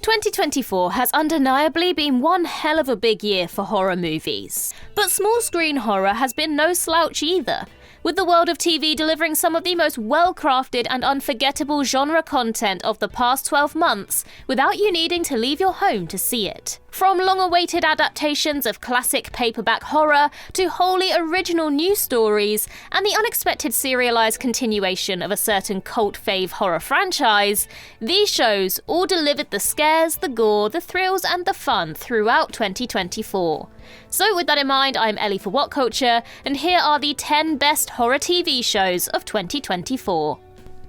2024 has undeniably been one hell of a big year for horror movies. But small screen horror has been no slouch either, with the world of TV delivering some of the most well-crafted and unforgettable genre content of the past 12 months without you needing to leave your home to see it. From long-awaited adaptations of classic paperback horror to wholly original new stories and the unexpected serialized continuation of a certain cult fave horror franchise, these shows all delivered the scares, the gore, the thrills and the fun throughout 2024. So with that in mind, I'm Ellie for What Culture, and here are the 10 best horror TV shows of 2024.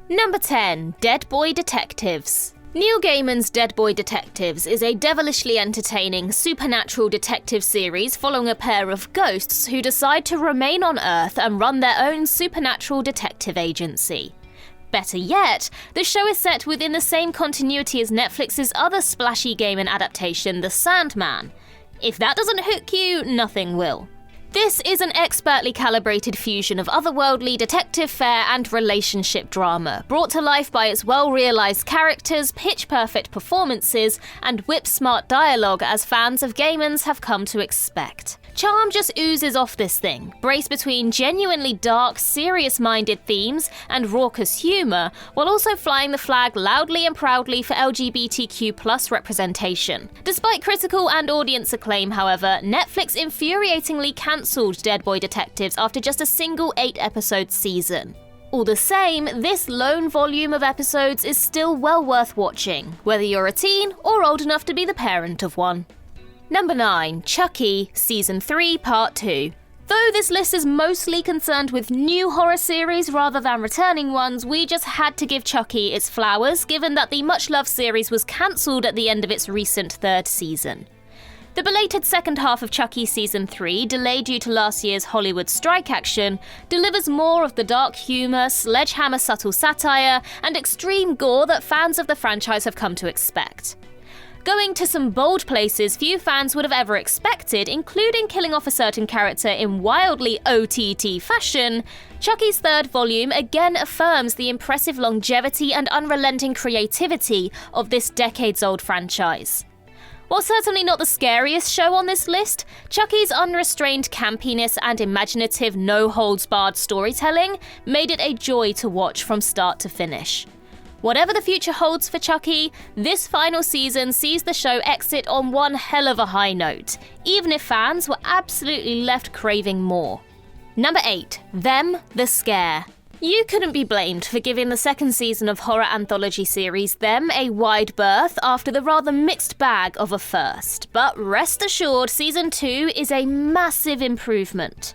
Number 10. Dead Boy Detectives. Neil Gaiman's Dead Boy Detectives is a devilishly entertaining supernatural detective series following a pair of ghosts who decide to remain on Earth and run their own supernatural detective agency. Better yet, the show is set within the same continuity as Netflix's other splashy Gaiman adaptation, The Sandman. If that doesn't hook you, nothing will. This is an expertly calibrated fusion of otherworldly detective fare and relationship drama, brought to life by its well-realised characters, pitch-perfect performances, and whip-smart dialogue as fans of Gaiman's have come to expect. Charm just oozes off this thing, braced between genuinely dark, serious-minded themes and raucous humour, while also flying the flag loudly and proudly for LGBTQ+ representation. Despite critical and audience acclaim, however, Netflix infuriatingly cancelled Dead Boy Detectives after just a single 8-episode season. All the same, this lone volume of episodes is still well worth watching, whether you're a teen or old enough to be the parent of one. Number 9. Chucky, Season 3, Part 2. Though this list is mostly concerned with new horror series rather than returning ones, we just had to give Chucky its flowers, given that the much-loved series was cancelled at the end of its recent 3rd season. The belated second half of Chucky Season 3, delayed due to last year's Hollywood strike action, delivers more of the dark humour, sledgehammer subtle satire, and extreme gore that fans of the franchise have come to expect. Going to some bold places few fans would have ever expected, including killing off a certain character in wildly OTT fashion, Chucky's 3rd volume again affirms the impressive longevity and unrelenting creativity of this decades-old franchise. While certainly not the scariest show on this list, Chucky's unrestrained campiness and imaginative no-holds-barred storytelling made it a joy to watch from start to finish. Whatever the future holds for Chucky, this final season sees the show exit on one hell of a high note, even if fans were absolutely left craving more. Number 8. Them, the Scare. You couldn't be blamed for giving the 2nd season of horror anthology series Them a wide berth after the rather mixed bag of a first, but rest assured Season 2 is a massive improvement.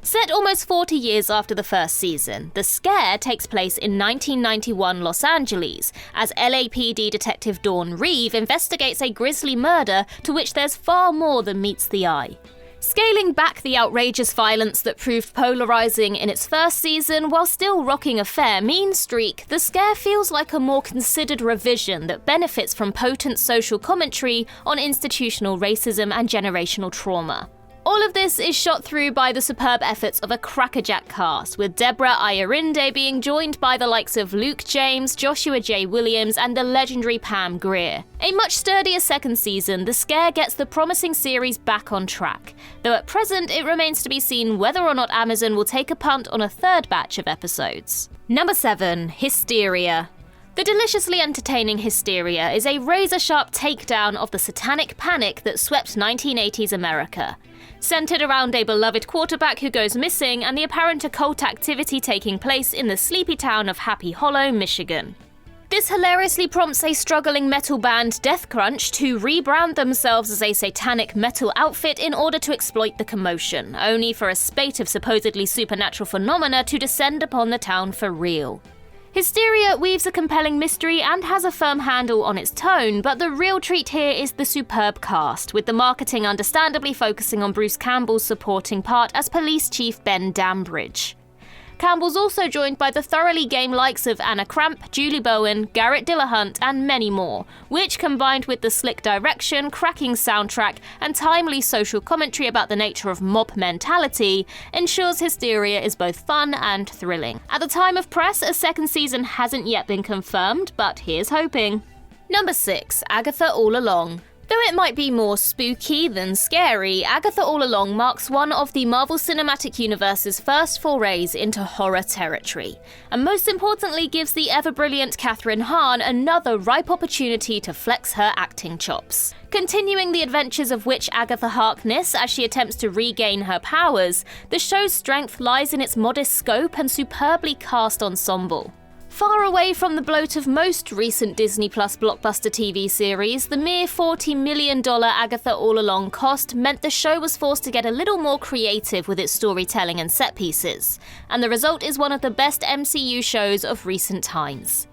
Set almost 40 years after the 1st season, The Scare takes place in 1991 Los Angeles, as LAPD detective Dawn Reeve investigates a grisly murder to which there's far more than meets the eye. Scaling back the outrageous violence that proved polarizing in its 1st season while still rocking a fair mean streak, The Scare feels like a more considered revision that benefits from potent social commentary on institutional racism and generational trauma. All of this is shot through by the superb efforts of a crackerjack cast, with Deborah Ayerinde being joined by the likes of Luke James, Joshua J. Williams, and the legendary Pam Grier. A much sturdier 2nd season, The Scare gets the promising series back on track, though at present it remains to be seen whether or not Amazon will take a punt on a 3rd batch of episodes. Number 7. Hysteria. The deliciously entertaining Hysteria is a razor-sharp takedown of the satanic panic that swept 1980s America. Centered around a beloved quarterback who goes missing and the apparent occult activity taking place in the sleepy town of Happy Hollow, Michigan. This hilariously prompts a struggling metal band, Death Crunch, to rebrand themselves as a satanic metal outfit in order to exploit the commotion, only for a spate of supposedly supernatural phenomena to descend upon the town for real. Hysteria weaves a compelling mystery and has a firm handle on its tone, but the real treat here is the superb cast, with the marketing understandably focusing on Bruce Campbell's supporting part as Police Chief Ben Dambridge. Campbell's also joined by the thoroughly game likes of Anna Cramp, Julie Bowen, Garrett Dillahunt, and many more, which combined with the slick direction, cracking soundtrack, and timely social commentary about the nature of mob mentality, ensures Hysteria is both fun and thrilling. At the time of press, a 2nd season hasn't yet been confirmed, but here's hoping. Number 6. Agatha All Along. Though it might be more spooky than scary, Agatha All Along marks one of the Marvel Cinematic Universe's first forays into horror territory, and most importantly gives the ever-brilliant Kathryn Hahn another ripe opportunity to flex her acting chops. Continuing the adventures of witch Agatha Harkness as she attempts to regain her powers, the show's strength lies in its modest scope and superbly cast ensemble. Far away from the bloat of most recent Disney Plus blockbuster TV series, the mere $40 million Agatha All Along cost meant the show was forced to get a little more creative with its storytelling and set pieces, and the result is one of the best MCU shows of recent times.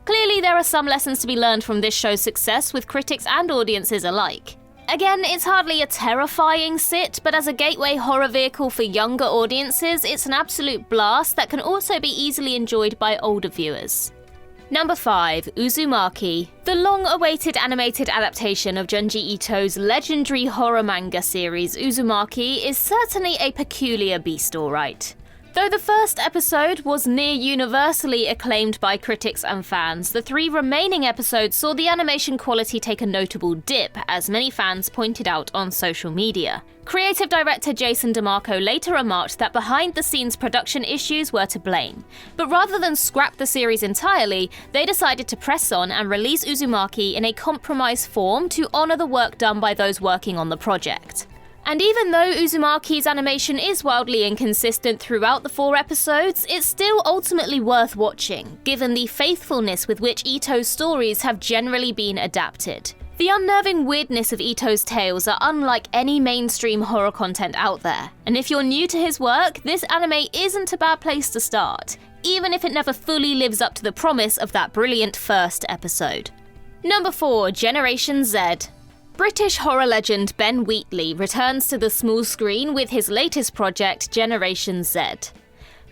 Clearly, there are some lessons to be learned from this show's success with critics and audiences alike. Again, it's hardly a terrifying sit, but as a gateway horror vehicle for younger audiences, it's an absolute blast that can also be easily enjoyed by older viewers. Number 5. Uzumaki. The long-awaited animated adaptation of Junji Ito's legendary horror manga series Uzumaki is certainly a peculiar beast, alright. Though the first episode was near universally acclaimed by critics and fans, the 3 remaining episodes saw the animation quality take a notable dip, as many fans pointed out on social media. Creative director Jason DeMarco later remarked that behind-the-scenes production issues were to blame, but rather than scrap the series entirely, they decided to press on and release Uzumaki in a compromise form to honour the work done by those working on the project. And even though Uzumaki's animation is wildly inconsistent throughout the 4 episodes, it's still ultimately worth watching, given the faithfulness with which Ito's stories have generally been adapted. The unnerving weirdness of Ito's tales are unlike any mainstream horror content out there, and if you're new to his work, this anime isn't a bad place to start, even if it never fully lives up to the promise of that brilliant first episode. Number 4. Generation Z. British horror legend Ben Wheatley returns to the small screen with his latest project, Generation Z.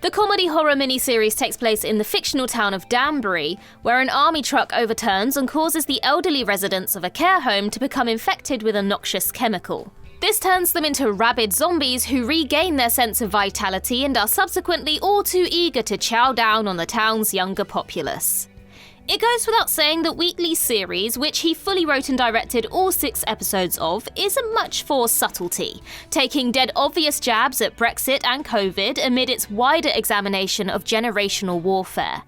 The comedy horror miniseries takes place in the fictional town of Danbury, where an army truck overturns and causes the elderly residents of a care home to become infected with a noxious chemical. This turns them into rabid zombies who regain their sense of vitality and are subsequently all too eager to chow down on the town's younger populace. It goes without saying that Wheatley's series, which he fully wrote and directed all 6 episodes of, isn't much for subtlety, taking dead obvious jabs at Brexit and COVID amid its wider examination of generational warfare.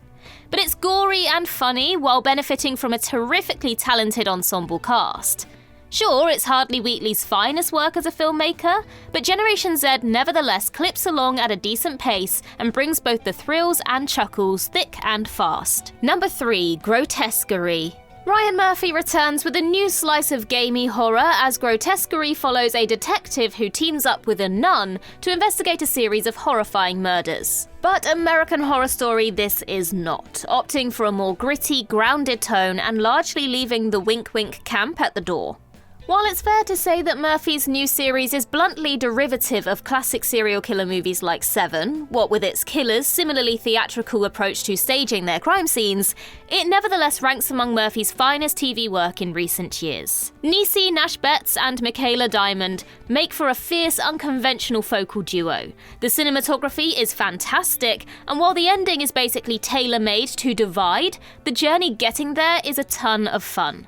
But it's gory and funny while benefiting from a terrifically talented ensemble cast. Sure, it's hardly Wheatley's finest work as a filmmaker, but Generation Z nevertheless clips along at a decent pace and brings both the thrills and chuckles thick and fast. Number 3. Grotesquerie. Ryan Murphy returns with a new slice of gamey horror as Grotesquerie follows a detective who teams up with a nun to investigate a series of horrifying murders. But American Horror Story this is not, opting for a more gritty, grounded tone and largely leaving the wink-wink camp at the door. While it's fair to say that Murphy's new series is bluntly derivative of classic serial killer movies like Seven, what with its killer's similarly theatrical approach to staging their crime scenes, it nevertheless ranks among Murphy's finest TV work in recent years. Niecy Nash-Betts and Michaela Diamond make for a fierce, unconventional focal duo. The cinematography is fantastic, and while the ending is basically tailor-made to divide, the journey getting there is a ton of fun.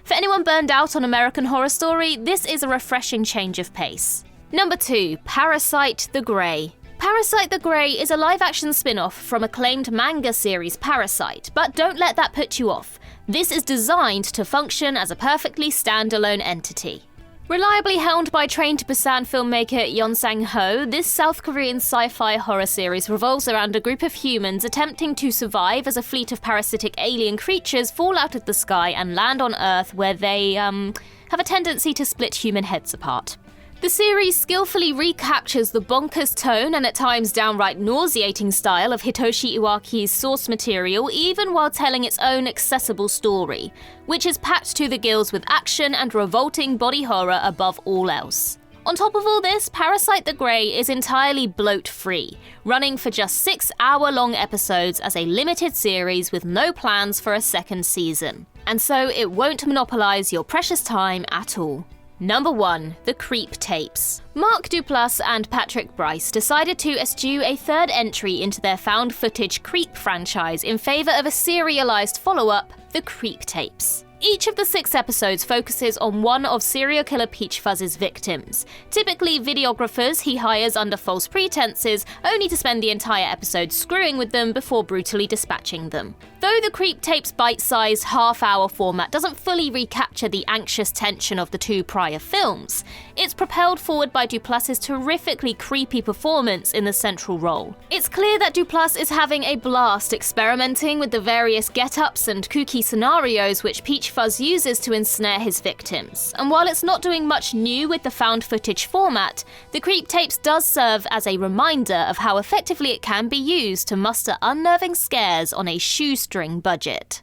For anyone burned out on American Horror Story, this is a refreshing change of pace. Number 2. Parasyte the Grey. Parasyte the Grey is a live-action spin-off from acclaimed manga series Parasyte, but don't let that put you off. This is designed to function as a perfectly standalone entity. Reliably helmed by trained to Busan filmmaker Yeon Sang-ho, this South Korean sci-fi horror series revolves around a group of humans attempting to survive as a fleet of parasitic alien creatures fall out of the sky and land on Earth, where they, have a tendency to split human heads apart. The series skillfully recaptures the bonkers tone and at times downright nauseating style of Hitoshi Iwaki's source material, even while telling its own accessible story, which is packed to the gills with action and revolting body horror above all else. On top of all this, Parasyte the Grey is entirely bloat-free, running for just 6-hour-long episodes as a limited series with no plans for a second season. And so it won't monopolise your precious time at all. Number 1. The Creep Tapes. Mark Duplass and Patrick Bryce decided to eschew a third entry into their found-footage Creep franchise in favour of a serialised follow-up, The Creep Tapes. Each of the 6 episodes focuses on one of serial killer Peach Fuzz's victims, typically videographers he hires under false pretenses, only to spend the entire episode screwing with them before brutally dispatching them. Though the Creep Tape's bite-sized, half-hour format doesn't fully recapture the anxious tension of the 2 prior films, it's propelled forward by Duplass's terrifically creepy performance in the central role. It's clear that Duplass is having a blast experimenting with the various get-ups and kooky scenarios which Peach Fuzz uses to ensnare his victims, and while it's not doing much new with the found footage format, the Creep Tapes does serve as a reminder of how effectively it can be used to muster unnerving scares on a shoestring budget.